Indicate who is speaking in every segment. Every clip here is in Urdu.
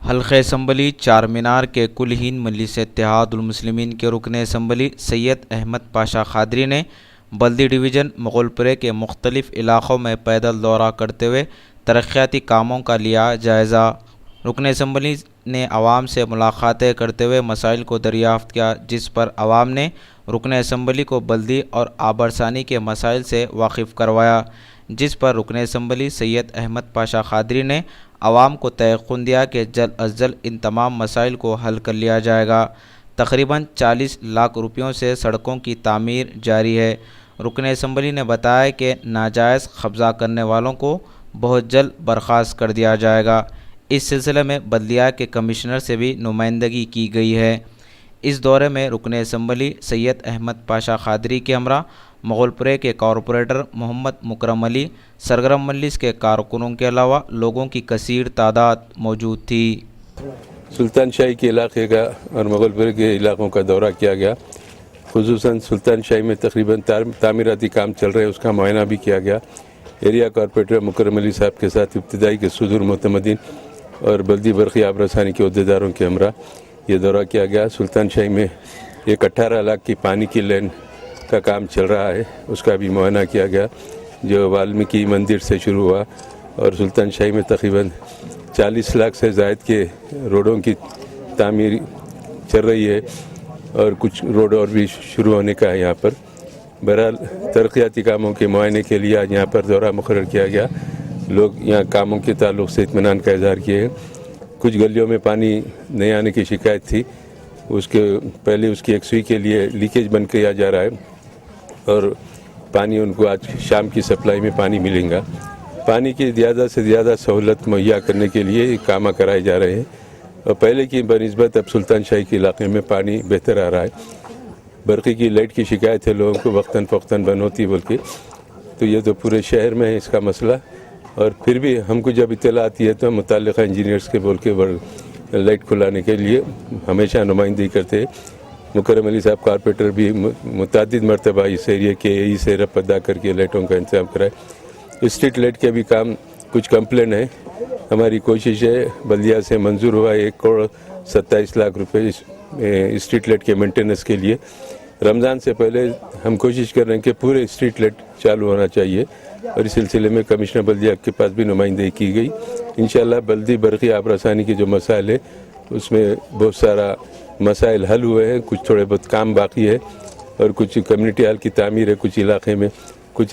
Speaker 1: حلقہ اسمبلی چار مینار کے کل ہند مجلس اتحاد المسلمین کے رکن اسمبلی سید احمد پاشا قادری نے بلدی ڈویژن مغل پورے کے مختلف علاقوں میں پیدل دورہ کرتے ہوئے ترقیاتی کاموں کا لیا جائزہ۔ رکن اسمبلی نے عوام سے ملاقاتیں کرتے ہوئے مسائل کو دریافت کیا، جس پر عوام نے رکن اسمبلی کو بلدی اور آبرسانی کے مسائل سے واقف کروایا، جس پر رکن اسمبلی سید احمد پاشا قادری نے عوام کو تیقن دیا کہ جلد از جلد ان تمام مسائل کو حل کر لیا جائے گا۔ تقریباً 40 لاکھ روپیوں سے سڑکوں کی تعمیر جاری ہے۔ رکن اسمبلی نے بتایا کہ ناجائز قبضہ کرنے والوں کو بہت جلد برخاست کر دیا جائے گا۔ اس سلسلے میں بلدیہ کے کمشنر سے بھی نمائندگی کی گئی ہے۔ اس دورے میں رکن اسمبلی سید احمد پاشا قادری کے ہمراہ مغل پورے کے کارپوریٹر محمد مکرم علی، سرگرم مجلس کے کارکنوں کے علاوہ لوگوں کی کثیر تعداد موجود تھی۔
Speaker 2: سلطان شاہی کے علاقے کا اور مغل پورے کے علاقوں کا دورہ کیا گیا، خصوصاً سلطان شاہی میں تقریباً تعمیراتی کام چل رہے ہیں، اس کا معائنہ بھی کیا گیا۔ ایریا کارپوریٹر مکرم علی صاحب کے ساتھ ابتدائی کے صدور معتمدین اور بلدی برقی آبرسانی کے عہدیداروں کے ہمراہ یہ دورہ کیا گیا۔ سلطان شاہی میں ایک 18 لاکھ کی پانی کی لین کا کام چل رہا ہے، اس کا بھی معائنہ کیا گیا، جو والمیکی مندر سے شروع ہوا، اور سلطان شاہی میں تقریباً 40 لاکھ سے زائد کے روڈوں کی تعمیر چل رہی ہے، اور کچھ روڈ اور بھی شروع ہونے کا ہے یہاں پر۔ بہرحال ترقیاتی کاموں کے معائنے کے لیے آج یہاں پر دورہ مقرر کیا گیا۔ لوگ یہاں کاموں کے تعلق سے اطمینان کا اظہار کیے ہیں۔ کچھ گلیوں میں پانی نہیں آنے کی شکایت تھی، اس کے پہلے اس کی یکسوئی کے لیے لیکیج بند کیا جا رہا ہے، اور پانی ان کو آج شام کی سپلائی میں پانی ملے گا۔ پانی کی زیادہ سے زیادہ سہولت مہیا کرنے کے لیے کام کرائے جا رہے ہیں، اور پہلے کی بنسبت اب سلطان شاہی کے علاقے میں پانی بہتر آ رہا ہے۔ برقی کی لائٹ کی شکایت ہے، لوگوں کو وقتاً فوقتاً بند ہوتی بلکہ، تو یہ تو پورے شہر میں ہے اس کا مسئلہ، اور پھر بھی ہم کو جب اطلاع آتی ہے تو ہم متعلقہ انجینئرز کے بول کے لائٹ کھلانے کے لیے ہمیشہ نمائندگی کرتے ہیں۔ مکرم علی صاحب کارپوریٹر بھی متعدد مرتبہ اس ایریے کے ای سے رب ادا کر کے لائٹوں کا انتظام کرائے۔ اسٹریٹ لائٹ کے بھی کام کچھ کمپلین ہے، ہماری کوشش ہے، بلدیہ سے منظور ہوا 1.27 کروڑ روپے اسٹریٹ لائٹ کے مینٹیننس کے لیے۔ رمضان سے پہلے ہم کوشش کر رہے ہیں کہ پورے اسٹریٹ لائٹ چالو ہونا چاہیے، اور اس سلسلے میں کمشنر بلدیہ کے پاس بھی نمائندگی کی گئی۔ انشاءاللہ بلدی برقی آبرسانی کے جو مسائل ہیں اس میں بہت سارا مسائل حل ہوئے ہیں، کچھ تھوڑے بہت کام باقی ہے، اور کچھ کمیونٹی ہال کی تعمیر ہے کچھ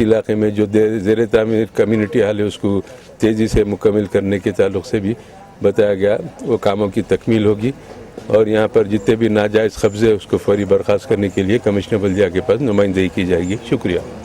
Speaker 2: علاقے میں جو زیر تعمیر کمیونٹی ہال ہے اس کو تیزی سے مکمل کرنے کے تعلق سے بھی بتایا گیا، وہ کاموں کی تکمیل ہوگی، اور یہاں پر جتنے بھی ناجائز قبضے اس کو فوری برخاست کرنے کے لیے کمشنر بلدیہ کے پاس نمائندگی کی جائے گی۔ شکریہ۔